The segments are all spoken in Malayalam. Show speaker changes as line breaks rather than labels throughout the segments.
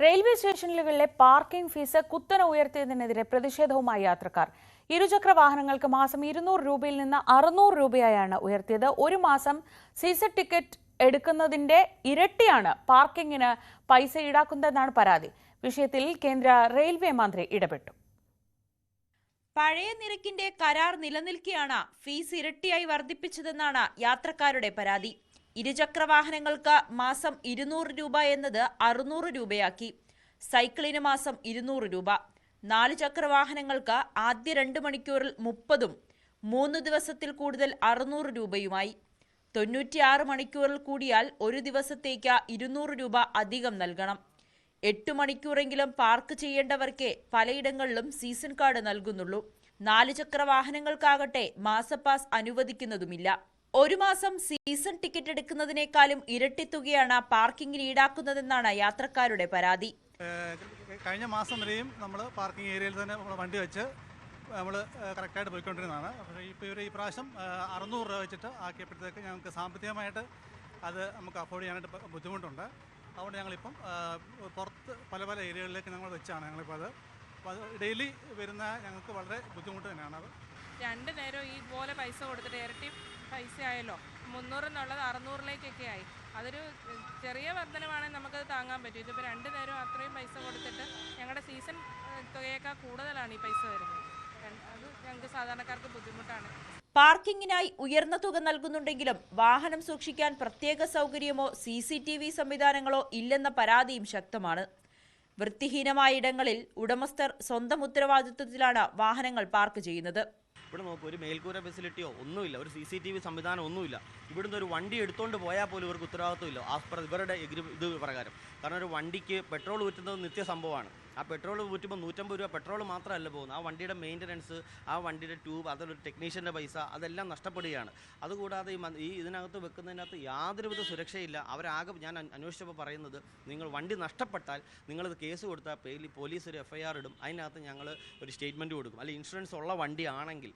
റെയിൽവേ സ്റ്റേഷനുകളിലെ പാർക്കിംഗ് ഫീസ് കുത്തനെ ഉയർത്തിയതിനെതിരെ പ്രതിഷേധവുമായി യാത്രക്കാർ. ഇരുചക്ര വാഹനങ്ങൾക്ക് മാസം 200 രൂപയിൽ നിന്ന് 600 രൂപയായാണ് ഉയർത്തിയത്. ഒരു മാസം സീസൺ ടിക്കറ്റ് എടുക്കുന്നതിന്റെ ഇരട്ടിയാണ് പാർക്കിംഗിന് പൈസ ഈടാക്കുന്നതെന്നാണ് പരാതി. വിഷയത്തിൽ കേന്ദ്ര റെയിൽവേ മന്ത്രി ഇടപെട്ടു.
പഴയ നിരക്കിന്റെ കരാർ നിലനിൽക്കെയാണ് ഫീസ് ഇരട്ടിയായി വർദ്ധിപ്പിച്ചതെന്നാണ് യാത്രക്കാരുടെ പരാതി. ഇരുചക്ര വാഹനങ്ങൾക്ക് മാസം 200 രൂപ എന്നത് 600 രൂപയാക്കി. സൈക്കിളിന് മാസം 200 രൂപ. 4 ചക്ര വാഹനങ്ങൾക്ക് ആദ്യ 2 മണിക്കൂറിൽ 30ഉം 3 ദിവസത്തിൽ കൂടുതൽ 600 രൂപയുമായി. 96 മണിക്കൂറിൽ കൂടിയാൽ ഒരു ദിവസത്തേക്ക് 200 രൂപ അധികം നൽകണം. 8 മണിക്കൂറെങ്കിലും പാർക്ക് ചെയ്യേണ്ടവർക്ക് പലയിടങ്ങളിലും സീസൺ കാർഡ് നൽകുന്നുള്ളൂ. 4 ചക്ര വാഹനങ്ങൾക്കാകട്ടെ മാസപ്പാസ് അനുവദിക്കുന്നതുമില്ല. ഒരു മാസം സീസൺ ടിക്കറ്റ് എടുക്കുന്നതിനേക്കാളും ഇരട്ടി തുകയാണ് പാർക്കിങ്ങിന് ഈടാക്കുന്നതെന്നാണ് യാത്രക്കാരുടെ പരാതി.
കഴിഞ്ഞ മാസം വരെയും നമ്മൾ പാർക്കിംഗ് ഏരിയയിൽ തന്നെ വണ്ടി വെച്ച് നമ്മൾ കറക്റ്റായിട്ട് പോയിക്കൊണ്ടിരുന്നതാണ്. പക്ഷേ ഇപ്പോൾ ഈ പ്രാവശ്യം 600 രൂപ വെച്ചിട്ട് ആക്കിയപ്പോഴത്തേക്ക് ഞങ്ങൾക്ക് സാമ്പത്തികമായിട്ട് അത് നമുക്ക് അഫോർഡ് ചെയ്യാനായിട്ട് ബുദ്ധിമുട്ടുണ്ട്. അതുകൊണ്ട് ഞങ്ങളിപ്പം പുറത്ത് പല ഏരിയകളിലേക്ക് ഞങ്ങൾ വെച്ചാണ് ഞങ്ങളിപ്പോൾ അത് ഡെയിലി വരുന്ന ഞങ്ങൾക്ക് വളരെ ബുദ്ധിമുട്ട് തന്നെയാണ്. അത്
2 നേരം ഈ പോലെ പൈസ കൊടുത്തിട്ട് ഇരട്ടി പൈസ ആയല്ലോ. 300 എന്നുള്ളത് 600-ലേക്കൊക്കെ ആയി. അതൊരു ചെറിയ വർധനമാണെങ്കിൽ നമുക്കത് താങ്ങാൻ പറ്റും. ഇതിപ്പോൾ 2 നേരം അത്രയും പൈസ കൊടുത്തിട്ട് ഞങ്ങളുടെ സീസൺ തുകയേക്കാൾ കൂടുതലാണ് ഈ പൈസ വരുന്നത്. അത് ഞങ്ങൾക്ക് സാധാരണക്കാർക്ക് ബുദ്ധിമുട്ടാണ്.
പാർക്കിങ്ങിനായി ഉയർന്ന തുക നൽകുന്നുണ്ടെങ്കിലും വാഹനം സൂക്ഷിക്കാൻ പ്രത്യേക സൗകര്യമോ CCTV സംവിധാനങ്ങളോ ഇല്ലെന്ന പരാതിയും ശക്തമാണ്. വൃത്തിഹീനമായ ഇടങ്ങളിൽ ഉടമസ്ഥർ സ്വന്തം ഉത്തരവാദിത്വത്തിലാണ് വാഹനങ്ങൾ പാർക്ക് ചെയ്യുന്നത്.
ഇവിടെ നോക്കൂ, ഒരു മേൽക്കൂര ഫെസിലിറ്റിയോ ഒന്നുമില്ല, ഒരു CCTV സംവിധാനം ഒന്നുമില്ല. ഇവിടുന്ന് ഒരു വണ്ടി എടുത്തുകൊണ്ട് പോയാൽ പോലും ഇവർക്ക് ഉത്തരവാദിത്വമില്ല ആസ് പെർ ഇവരുടെ ഇത് പ്രകാരം. കാരണം ഒരു വണ്ടിക്ക് പെട്രോൾ ഊറ്റുന്നത് നിത്യസംഭവമാണ്. ആ പെട്രോൾ ഊറ്റുമ്പോൾ 150 രൂപ പെട്രോൾ മാത്രമല്ല പോകുന്നത്. ആ വണ്ടിയുടെ മെയിൻ്റനൻസ്, ആ വണ്ടിയുടെ ട്യൂബ്, അതൊരു ടെക്നീഷ്യൻ്റെ പൈസ, അതെല്ലാം നഷ്ടപ്പെടുകയാണ്. അതുകൂടാതെ ഈ ഇതിനകത്ത് വെക്കുന്നതിനകത്ത് യാതൊരുവിധ സുരക്ഷയില്ല. അവരാകെ ഞാൻ അന്വേഷിച്ചപ്പോൾ പറയുന്നത്, നിങ്ങൾ വണ്ടി നഷ്ടപ്പെട്ടാൽ നിങ്ങളത് കേസ് കൊടുത്താൽ പോലീസ് ഒരു FIR ഇടും. അതിനകത്ത് ഞങ്ങൾ ഒരു സ്റ്റേറ്റ്മെൻറ്റ് കൊടുക്കും. അല്ലെങ്കിൽ ഇൻഷുറൻസ് ഉള്ള വണ്ടിയാണെങ്കിൽ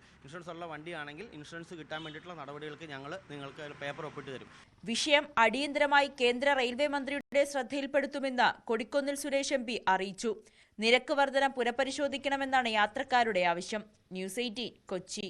ഇൻഷുറൻസ് കിട്ടാൻ വേണ്ടിയിട്ടുള്ള നടപടികൾക്ക് ഞങ്ങൾ നിങ്ങൾക്ക് പേപ്പർ ഒപ്പിട്ട് തരും.
വിഷയം അടിയന്തരമായി കേന്ദ്ര റെയിൽവേ മന്ത്രിയുടെ ശ്രദ്ധയിൽപ്പെടുത്തുമെന്ന് കൊടിക്കുന്നിൽ സുരേഷ് MP അറിയിച്ചു. നിരക്ക് വർധന പുനഃപരിശോധിക്കണമെന്നാണ് യാത്രക്കാരുടെ ആവശ്യം. ന്യൂസ് 18 കൊച്ചി.